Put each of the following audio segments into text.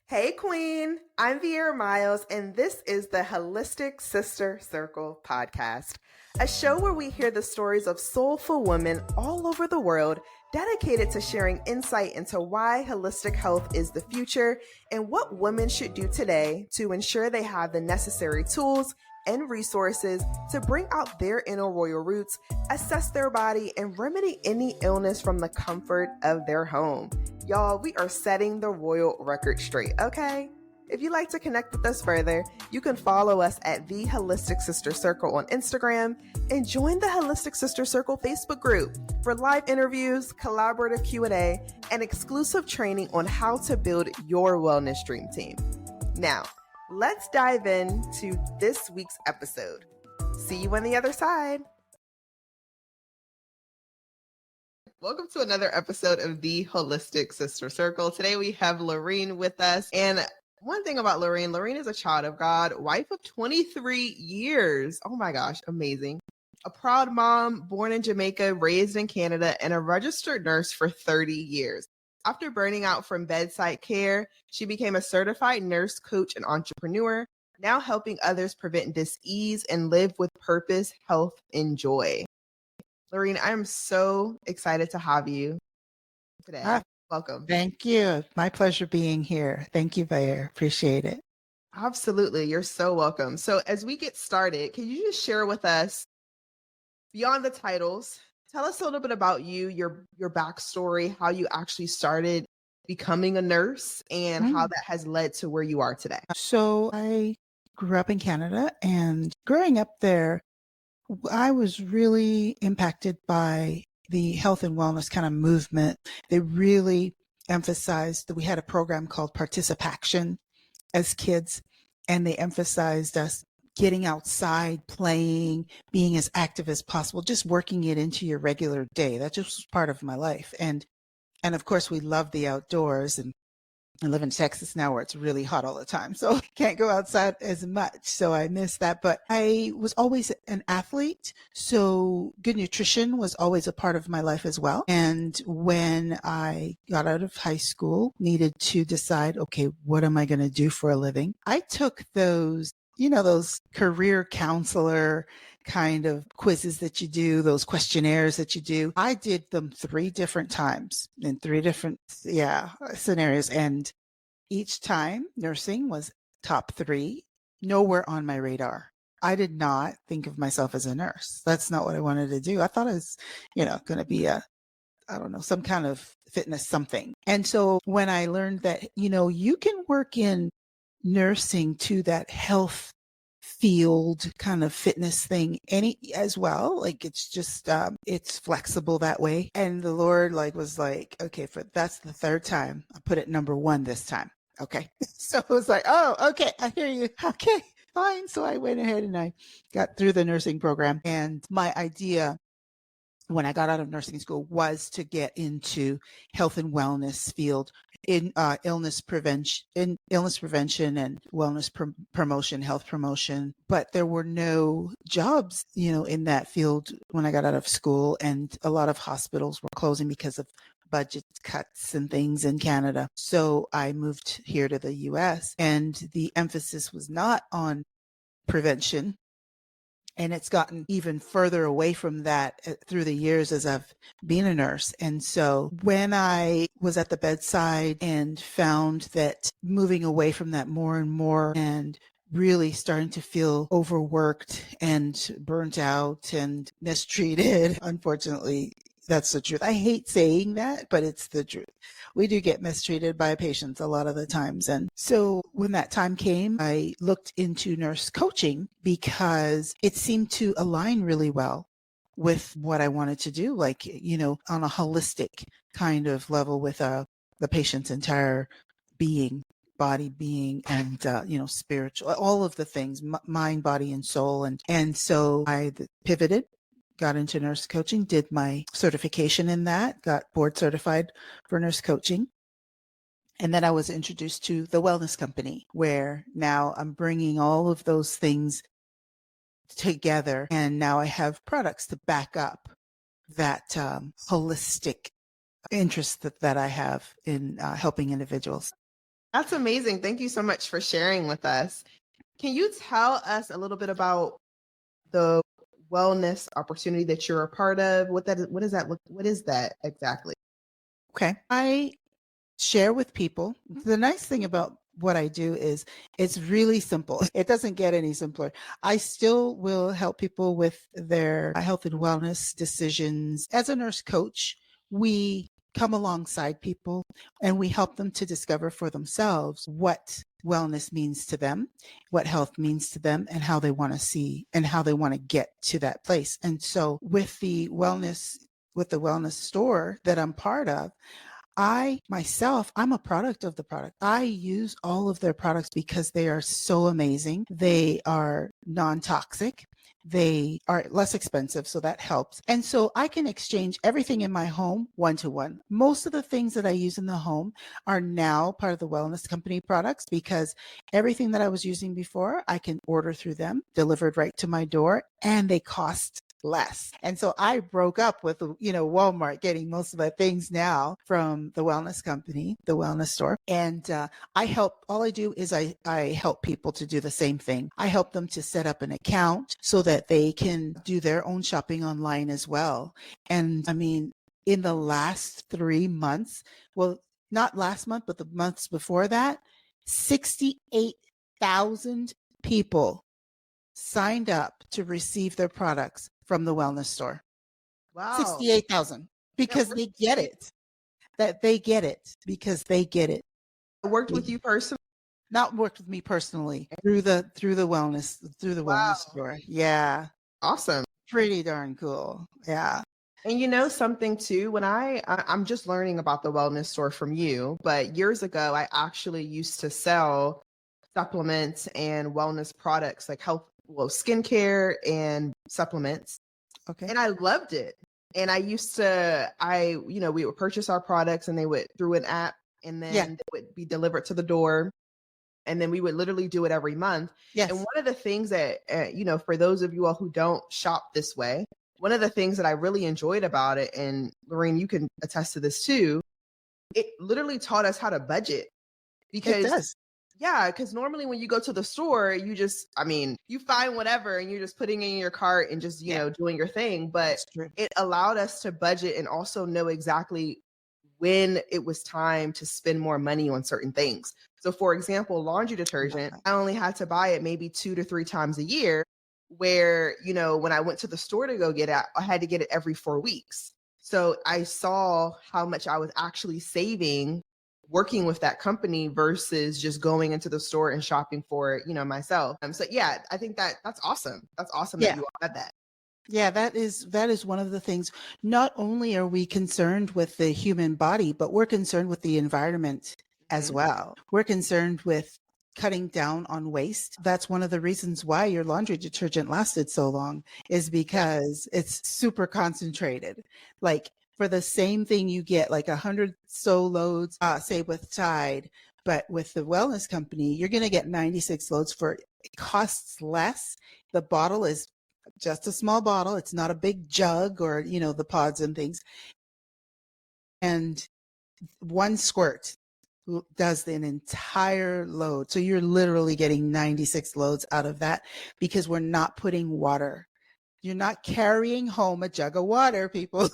Hey, Queen. I'm Viera Miles, and this is the Holistic Sister Circle podcast, a show where we hear the stories of soulful women all over the world dedicated to sharing insight into why holistic health is the future and what women should do today to ensure they have the necessary tools and resources to bring out their inner royal roots, assess their body, and remedy any illness from the comfort of their home. Y'all, we are setting the royal record straight, okay? If you'd like to connect with us further, you can follow us at The Holistic Sister Circle on Instagram and join the Holistic Sister Circle Facebook group for live interviews, collaborative Q&A, and exclusive training on how to build your wellness dream team. Now, let's dive into this week's episode. See you on the other side. Welcome to another episode of The Holistic Sister Circle. Today we have Loreen with us. And one thing about Loreen is a child of God, wife of 23 years. Oh my gosh, amazing. A proud mom, born in Jamaica, raised in Canada, and a registered nurse for 30 years. After burning out from bedside care, she became a certified nurse, coach, and entrepreneur, now helping others prevent disease and live with purpose, health, and joy. Loreen, I'm so excited to have you today. Welcome. Thank you. My pleasure being here. Thank you, Bayer. Appreciate it. Absolutely. You're so welcome. So as we get started, can you just share with us, beyond the titles, tell us a little bit about you, your backstory, how you actually started becoming a nurse, and how that has led to where you are today. So I grew up in Canada, and growing up there, I was really impacted by the health and wellness kind of movement. They really emphasized that we had a program called Participaction as kids, and they emphasized us getting outside, playing, being as active as possible, just working it into your regular day. That just was part of my life. And of course, we love the outdoors, and I live in Texas now where it's really hot all the time. So I can't go outside as much. So I miss that. But I was always an athlete. So good nutrition was always a part of my life as well. And when I got out of high school, needed to decide, okay, what am I going to do for a living? I took those, those career counselor kind of quizzes that you do, those questionnaires that you do. I did them 3 different times in 3 different, scenarios. And each time nursing was top 3, nowhere on my radar. I did not think of myself as a nurse. That's not what I wanted to do. I thought I was, going to be some kind of fitness something. And so when I learned that, you can work in nursing to that health field kind of fitness thing as well, like it's just it's flexible that way. And the Lord was like, okay, that's the 3rd time, I put it number 1 this time. Okay. So it was like, oh, okay, I hear you. Okay, fine. So I went ahead and I got through the nursing program, and my idea when I got out of nursing school was to get into health and wellness field in illness prevention and wellness promotion, health promotion. But there were no jobs, in that field when I got out of school, and a lot of hospitals were closing because of budget cuts and things in Canada. So I moved here to the US, and the emphasis was not on prevention. And it's gotten even further away from that through the years as I've been a nurse. And so when I was at the bedside and found that moving away from that more and more, and really starting to feel overworked and burnt out and mistreated, unfortunately, that's the truth. I hate saying that, but it's the truth. We do get mistreated by patients a lot of the times. And so when that time came, I looked into nurse coaching because it seemed to align really well with what I wanted to do, on a holistic kind of level with the patient's entire being, body, being, and spiritual, all of the things, mind, body, and soul. And so I pivoted, got into nurse coaching, did my certification in that, got board certified for nurse coaching. And then I was introduced to the wellness company, where now I'm bringing all of those things together. And now I have products to back up that holistic interest that I have in helping individuals. That's amazing. Thank you so much for sharing with us. Can you tell us a little bit about the wellness opportunity that you're a part of? What does that look, what is that exactly? Okay. I share with people. The nice thing about what I do is it's really simple. It doesn't get any simpler. I still will help people with their health and wellness decisions. As a nurse coach, we come alongside people and we help them to discover for themselves what wellness means to them, what health means to them, and how they want to see and how they want to get to that place. And so with the wellness store that I'm part of, I myself, I'm a product of the product. I use all of their products because they are so amazing. They are non-toxic. They are less expensive, so that helps. And so I can exchange everything in my home one to one. Most of the things that I use in the home are now part of the wellness company products because everything that I was using before, I can order through them, delivered right to my door, and they cost less. And so I broke up with, Walmart getting most of my things now from the wellness company, the wellness store. And all I do is I help people to do the same thing. I help them to set up an account so that they can do their own shopping online as well. And I mean, in the last 3 months, well, not last month, but the months before that, 68,000 people signed up to receive their products from the wellness store. Wow. 68,000 because they get it. That they get it because they get it. It worked with you personally? Not worked with me personally through the wellness store. Yeah. Awesome. Pretty darn cool. Yeah. And something too, when I'm just learning about the wellness store from you, but years ago, I actually used to sell supplements and wellness products like skincare and supplements. Okay. And I loved it. And we would purchase our products and they would through an app and then they would be delivered to the door. And then we would literally do it every month. Yes. And one of the things that, for those of you all who don't shop this way, one of the things that I really enjoyed about it, and Loreen, you can attest to this too, it literally taught us how to budget. Because it does. Yeah, because normally when you go to the store, you find whatever and you're just putting it in your cart and just, doing your thing. But it allowed us to budget and also know exactly when it was time to spend more money on certain things. So for example, laundry detergent, I only had to buy it maybe 2 to 3 times a year, where, when I went to the store to go get it, I had to get it every 4 weeks. So I saw how much I was actually saving working with that company versus just going into the store and shopping for it, myself. So yeah, I think that's awesome. That's awesome that you all had that. Yeah, that is one of the things. Not only are we concerned with the human body, but we're concerned with the environment as well. We're concerned with cutting down on waste. That's one of the reasons why your laundry detergent lasted so long, is because it's super concentrated. Like for the same thing, you get like 100 so loads, say with Tide, but with the wellness company, you're going to get 96 loads for it costs less. The bottle is just a small bottle. It's not a big jug or, the pods and things. And one squirt does an entire load. So you're literally getting 96 loads out of that because we're not putting water. You're not carrying home a jug of water, people.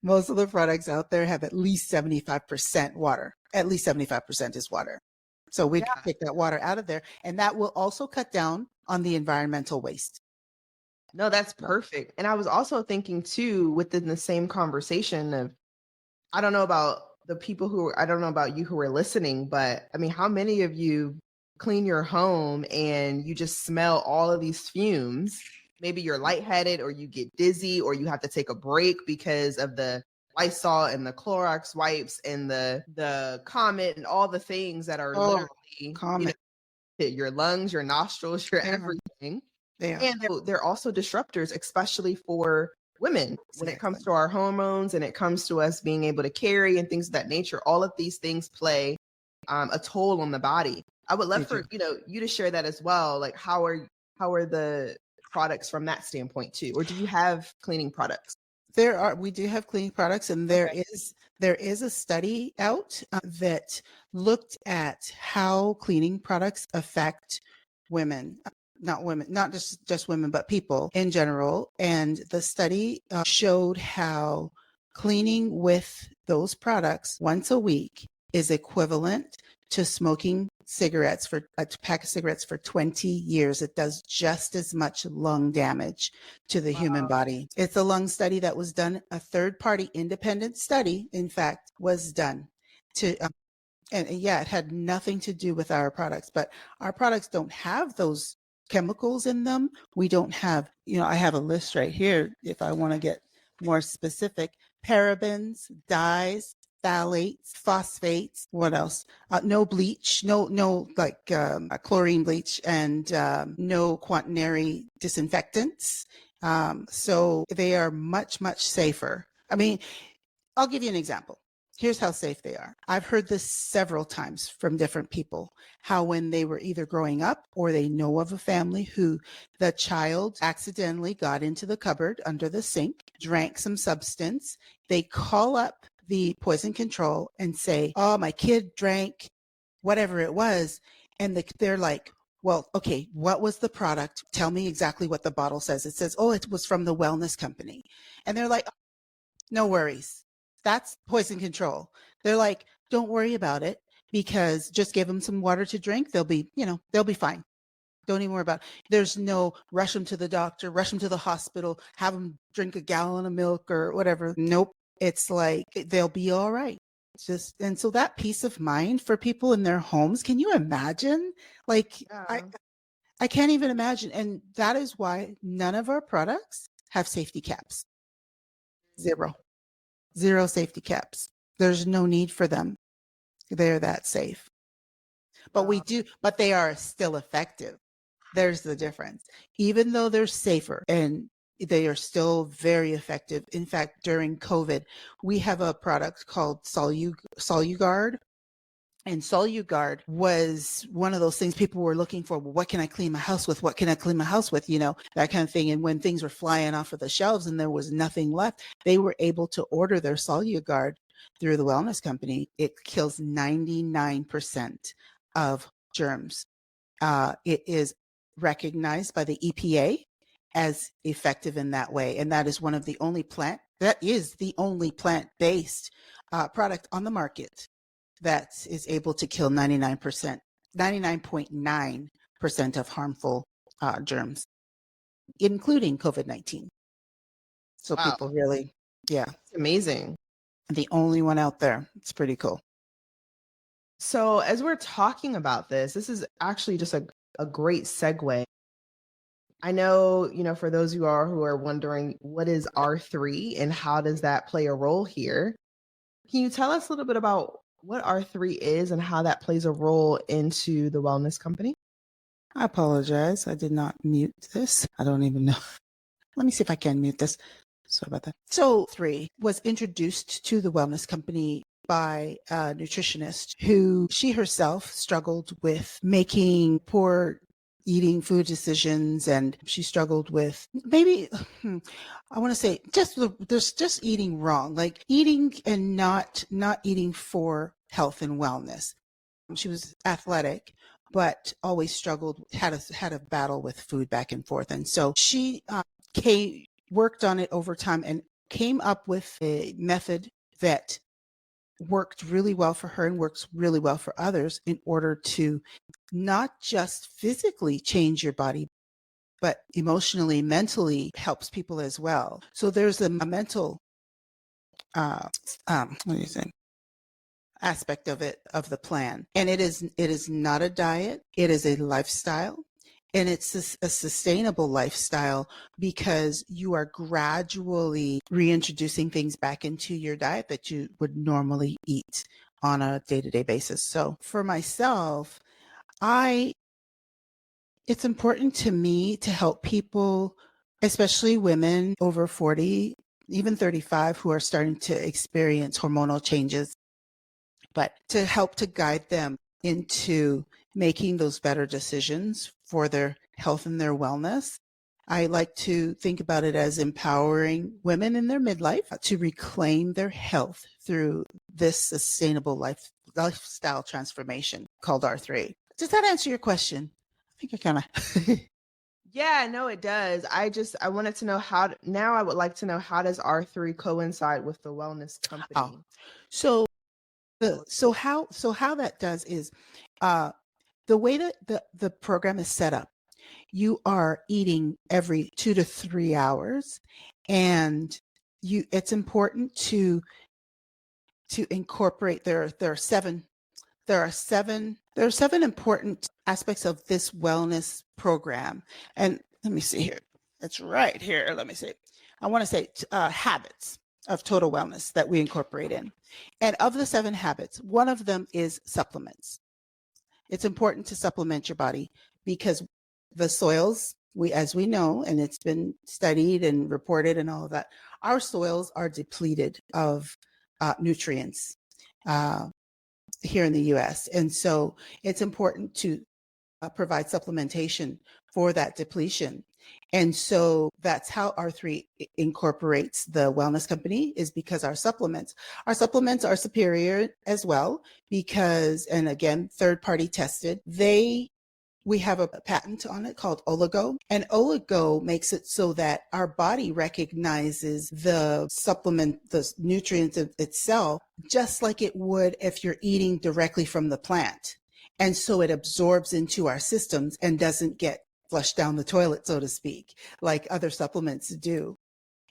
Most of the products out there have at least 75% water. At least 75% is water. So we can take that water out of there, and that will also cut down on the environmental waste. No, that's perfect. And I was also thinking too, within the same conversation of, I don't know about you who are listening, but I mean, how many of you clean your home and you just smell all of these fumes? Maybe you're lightheaded or you get dizzy or you have to take a break because of the Lysol and the Clorox wipes and the Comet and all the things that are literally your lungs, your nostrils, your everything. And they're also disruptors, especially for women, when it comes to our hormones and it comes to us being able to carry and things of that nature. All of these things play a toll on the body. I would love for you to share that as well. Like how are the products from that standpoint too? Or do you have cleaning products? We do have cleaning products, and there is There is a study out that looked at how cleaning products affect women, not just women, but people in general. And the study showed how cleaning with those products once a week is equivalent to smoking cigarettes for a pack of cigarettes for 20 years. It does just as much lung damage to the human body. It's a lung study that was done, a third party independent study, in fact, was done to and yeah, it had nothing to do with our products, but our products don't have those chemicals in them. We don't have, I have a list right here if I want to get more specific: parabens, dyes, phthalates, phosphates. What else? No bleach, no like chlorine bleach, and no quaternary disinfectants. So they are much, much safer. I mean, I'll give you an example. Here's how safe they are. I've heard this several times from different people, how when they were either growing up or they know of a family who the child accidentally got into the cupboard under the sink, drank some substance, they call up the poison control and say, oh, my kid drank whatever it was. And they're like, well, okay, what was the product? Tell me exactly what the bottle says. It says, oh, it was from the wellness company. And they're like, no worries. That's poison control. They're like, don't worry about it, because just give them some water to drink. They'll be fine. Don't even worry about it. There's no rush them to the doctor, rush them to the hospital, have them drink a gallon of milk or whatever. Nope. It's like, they'll be all right. And so that peace of mind for people in their homes, can you imagine? Like, Yeah. I can't even imagine. And that is why none of our products have safety caps. Zero safety caps. There's no need for them. They're that safe. But but they are still effective. There's the difference. Even though they're safer, and they are still very effective. In fact, during COVID, we have a product called Soluguard. And Soluguard was one of those things people were looking for. Well, what can I clean my house with? What can I clean my house with? That kind of thing. And when things were flying off of the shelves and there was nothing left, they were able to order their Soluguard through the wellness company. It kills 99% of germs. It is recognized by the EPA as effective in that way. And that is the only plant-based product on the market that is able to kill 99.9% of harmful germs, including COVID-19. So Wow. people really, yeah. It's amazing. The only one out there. It's pretty cool. So as we're talking about this is actually just a great segue. I know, for those who are wondering, what is R3 and how does that play a role here? Can you tell us a little bit about what R3 is and how that plays a role into the wellness company? I apologize. I did not mute this. I don't even know. Let me see if I can mute this. Sorry about that. So 3 was introduced to the wellness company by a nutritionist who she herself struggled with making poor eating food decisions, and she struggled with maybe I want to say there's just eating wrong, like eating and not eating for health and wellness. She was athletic, but always struggled, had a battle with food back and forth, and so she worked on it over time and came up with a method that worked really well for her and works really well for others in order to not just physically change your body, but emotionally, mentally helps people as well. So there's a mental, what do you think? Aspect of it, of the plan. And it is not a diet. It is a lifestyle. And it's a sustainable lifestyle because you are gradually reintroducing things back into your diet that you would normally eat on a day-to-day basis. So for myself, it's important to me to help people, especially women over 40, even 35, who are starting to experience hormonal changes, but to help to guide them into making those better decisions for their health and their wellness. I like to think about it as empowering women in their midlife to reclaim their health through this sustainable lifestyle transformation called R3. Does that answer your question? I think I kind of. Yeah, no, it does. I wanted to know now I would like to know, how does R3 coincide with the wellness Oh, company? so So how that does is uh, the way that the program is set up. You are eating every 2 to 3 hours, and it's important to incorporate there are seven important aspects of this wellness program. And let me see here. It's right here. Let me see. I want to say habits of total wellness that we incorporate in. And of the 7 habits, one of them is supplements. It's important to supplement your body because the soils, as we know, and it's been studied and reported and all of that, our soils are depleted of nutrients. Here in the US. And so it's important to provide supplementation for that depletion. And so that's how R3 incorporates the wellness company, is because our supplements are superior as well because, and again, third party tested, we have a patent on it called oligo, and oligo makes it so that our body recognizes the supplement, the nutrients itself, just like it would if you're eating directly from the plant. And so it absorbs into our systems and doesn't get flushed down the toilet, so to speak, like other supplements do.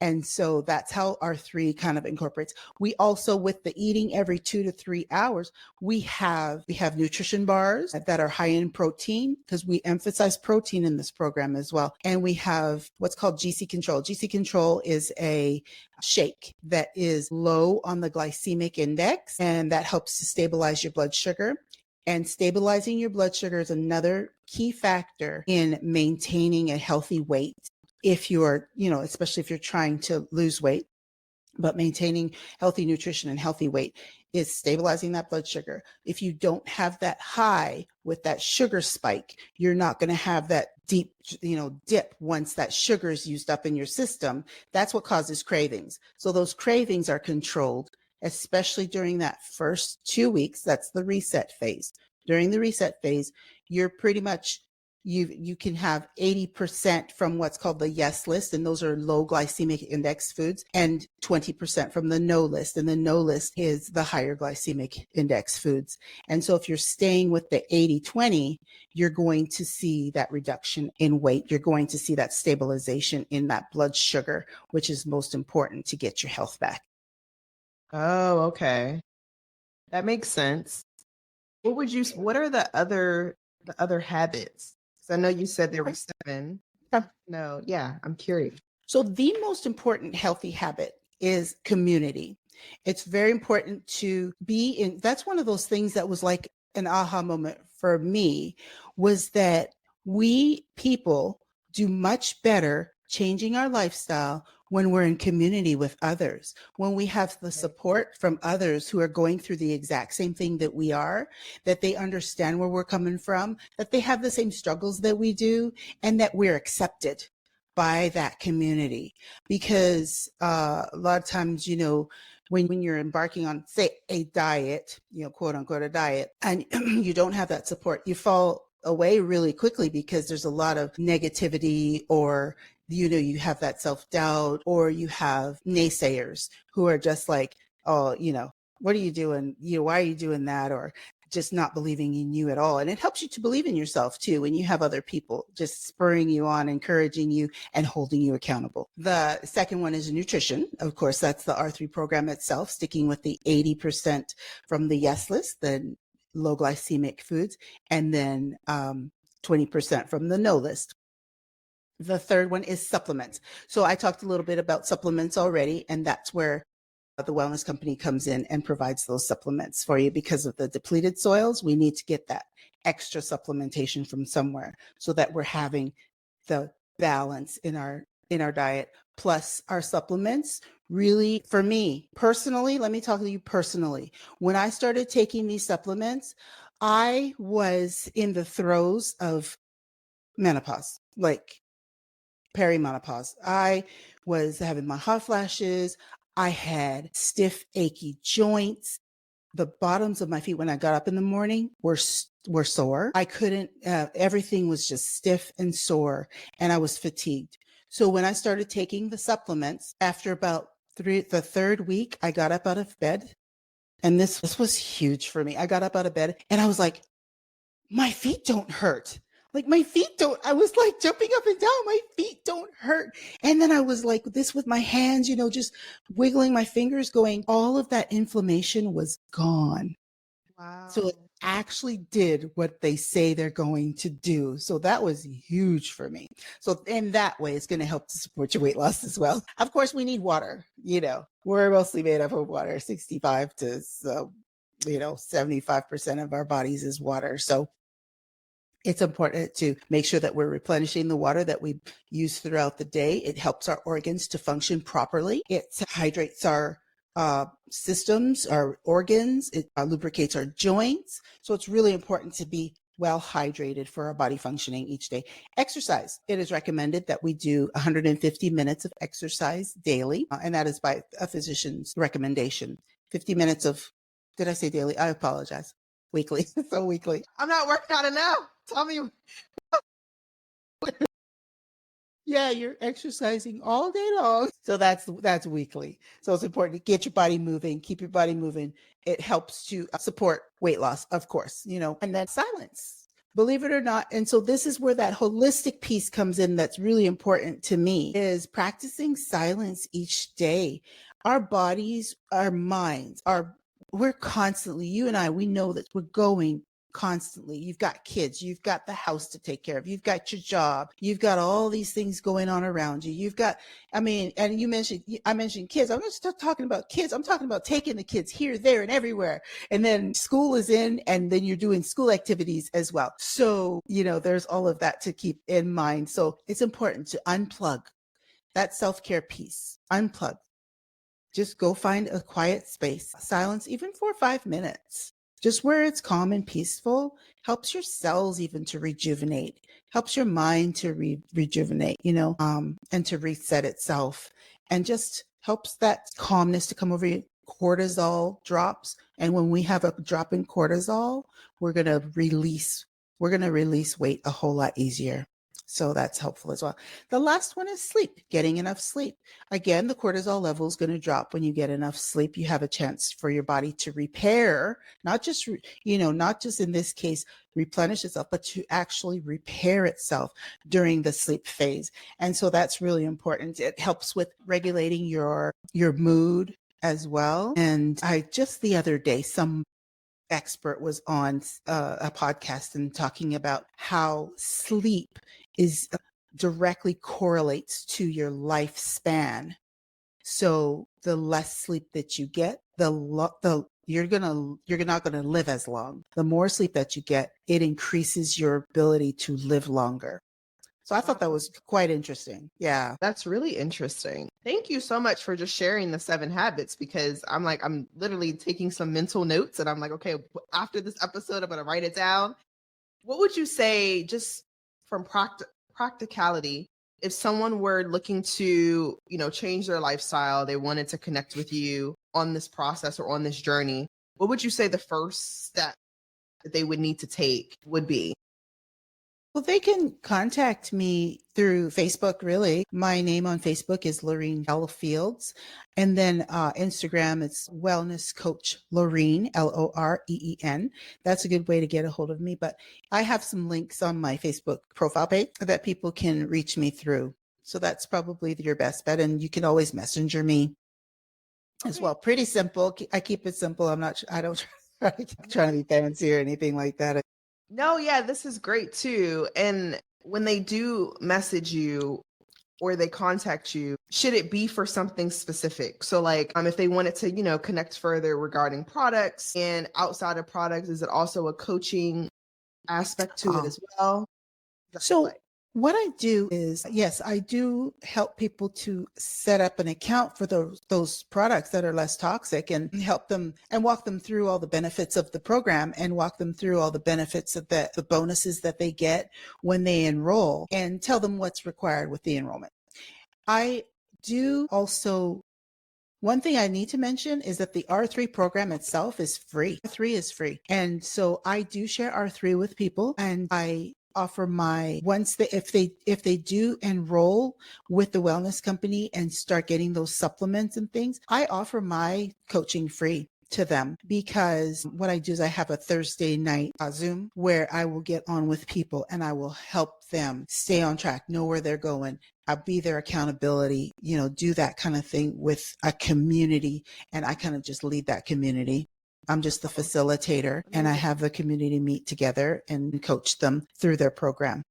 And so that's how R3 kind of incorporates. We also, with the eating every 2 to 3 hours, we have nutrition bars that are high in protein, because we emphasize protein in this program as well. And we have what's called GC Control. GC Control is a shake that is low on the glycemic index, and that helps to stabilize your blood sugar. And stabilizing your blood sugar is another key factor in maintaining a healthy weight. If you're, especially if you're trying to lose weight, but maintaining healthy nutrition and healthy weight is stabilizing that blood sugar. If you don't have that high with that sugar spike, you're not going to have that deep, dip once that sugar is used up in your system. That's what causes cravings. So those cravings are controlled, especially during that first 2 weeks. That's the reset phase. During the reset phase, you're pretty much you can have 80% from what's called the yes list, and those are low glycemic index foods, and 20% from the no list, and the no list is the higher glycemic index foods. And so if you're staying with the 80-20, you're going to see that reduction in weight. You're going to see that stabilization in that blood sugar, which is most important to get your health back. Oh, okay. That makes sense. What are the other habits? I know you said there were 7. No, yeah, I'm curious. So the most important healthy habit is community. It's very important to be in. That's one of those things that was like an aha moment for me, was that we people do much better changing our lifestyle when we're in community with others, when we have the support from others who are going through the exact same thing that we are, that they understand where we're coming from, that they have the same struggles that we do, and that we're accepted by that community. Because a lot of times, when you're embarking on, say, a diet, quote unquote, a diet, and you don't have that support, you fall away really quickly because there's a lot of negativity, or you have that self-doubt, or you have naysayers who are just like, oh, what are you doing? Why are you doing that? Or just not believing in you at all. And it helps you to believe in yourself too, when you have other people just spurring you on, encouraging you, and holding you accountable. The second one is nutrition. Of course, that's the R3 program itself, sticking with the 80% from the yes list, the low glycemic foods, and then 20% from the no list. The third one is supplements. So I talked a little bit about supplements already, and that's where the wellness company comes in and provides those supplements for you. Because of the depleted soils, we need to get that extra supplementation from somewhere, so that we're having the balance in our diet. Plus, our supplements really, for me personally, let me talk to you personally. When I started taking these supplements, I was in the throes of menopause. Like, perimenopause. I was having my hot flashes. I had stiff, achy joints. The bottoms of my feet when I got up in the morning were sore. I couldn't, everything was just stiff and sore, and I was fatigued. So when I started taking the supplements, after about the third week, I got up out of bed. And this was huge for me. I got up out of bed and I was like, my feet don't hurt. Like my feet don't, I was like jumping up and down. My feet don't hurt. And then I was like this with my hands, just wiggling my fingers going, all of that inflammation was gone. Wow. So it actually did what they say they're going to do. So that was huge for me. So in that way, it's going to help to support your weight loss as well. Of course, we need water. We're mostly made up of water. 65 to 75% of our bodies is water. So it's important to make sure that we're replenishing the water that we use throughout the day. It helps our organs to function properly. It hydrates our systems, our organs. It lubricates our joints. So it's really important to be well hydrated for our body functioning each day. Exercise. It is recommended that we do 150 minutes of exercise daily, and that is by a physician's recommendation. 50 minutes of, did I say daily? I apologize. Weekly. So weekly. I'm not working out enough. Tell me. Yeah, you're exercising all day long. So that's weekly. So it's important to get your body moving, keep your body moving. It helps to support weight loss, of course, and then silence, believe it or not. And so this is where that holistic piece comes in. That's really important to me, is practicing silence each day. Our bodies, our minds, we're constantly, you and I, we know that we're going constantly. You've got kids, you've got the house to take care of, you've got your job, you've got all these things going on around you. You've got, and I mentioned kids. I'm not just talking about kids. I'm talking about taking the kids here, there, and everywhere. And then school is in, and then you're doing school activities as well. So, there's all of that to keep in mind. So it's important to unplug that self-care piece, unplug. Just go find a quiet space, silence, even for 5 minutes. Just where it's calm and peaceful, helps your cells even to rejuvenate, helps your mind to rejuvenate, and to reset itself, and just helps that calmness to come over you. Cortisol drops. And when we have a drop in cortisol, we're going to release weight a whole lot easier. So that's helpful as well. The last one is sleep, getting enough sleep. Again, the cortisol level is going to drop when you get enough sleep. You have a chance for your body to repair, not just in this case, replenish itself, but to actually repair itself during the sleep phase. And so that's really important. It helps with regulating your mood as well. And just the other day, some expert was on a podcast and talking about how sleep is directly correlates to your lifespan. So the less sleep that you get, you're not gonna live as long. The more sleep that you get, it increases your ability to live longer. So I thought that was quite interesting. Yeah. That's really interesting. Thank you so much for just sharing the 7 habits, because I'm literally taking some mental notes, and I'm like, okay, after this episode, I'm going to write it down. What would you say, just from practicality, if someone were looking to, change their lifestyle, they wanted to connect with you on this process or on this journey, what would you say the first step that they would need to take would be? Well, they can contact me through Facebook, really. My name on Facebook is Loreen Fields. And then Instagram, it's Wellness Coach Loreen, Loreen. That's a good way to get a hold of me. But I have some links on my Facebook profile page that people can reach me through. So that's probably your best bet. And you can always messenger me as well. Pretty simple. I keep it simple. I don't try to be fancy or anything like that. No, yeah, this is great too. And when they do message you or they contact you, should it be for something specific? So like, if they wanted to, connect further regarding products, and outside of products, is it also a coaching aspect to it as well? So What I do is, yes, I do help people to set up an account for those products that are less toxic and help them and walk them through all the benefits of the program and walk them through all the benefits of the bonuses that they get when they enroll and tell them what's required with the enrollment. I do also one thing I need to mention is that the R3 program itself is free. R3 is free. And so I do share R3 with people, and I offer my if they do enroll with the wellness company and start getting those supplements and things, I offer my coaching free to them, because what I do is I have a Thursday night Zoom where I will get on with people and I will help them stay on track, know where they're going. I'll be their accountability, do that kind of thing with a community. And I kind of just lead that community. I'm just the facilitator, and I have the community meet together and coach them through their program.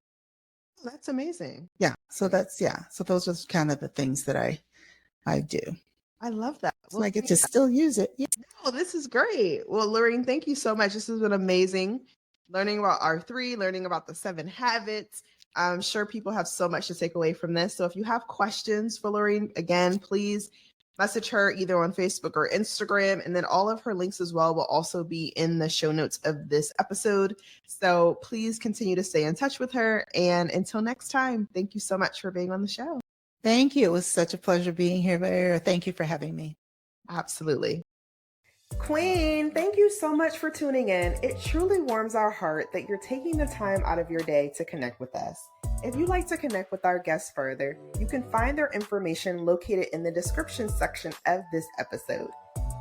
That's amazing. Yeah. So those are kind of the things that I do. I love that. So I get to still use it. Yeah. Oh, this is great. Well, Loreen, thank you so much. This has been amazing. Learning about R3, learning about the 7 habits. I'm sure people have so much to take away from this. So if you have questions for Loreen, again, please message her either on Facebook or Instagram. And then all of her links as well will also be in the show notes of this episode. So please continue to stay in touch with her. And until next time, thank you so much for being on the show. Thank you. It was such a pleasure being here, Vera. Thank you for having me. Absolutely. Queen, thank you so much for tuning in. It truly warms our heart that you're taking the time out of your day to connect with us. If you'd like to connect with our guests further, you can find their information located in the description section of this episode.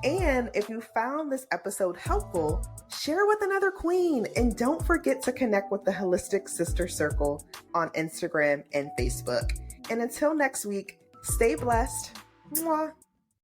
And if you found this episode helpful, share with another queen. And don't forget to connect with the Holistic Sister Circle on Instagram and Facebook. And until next week, stay blessed. Mwah.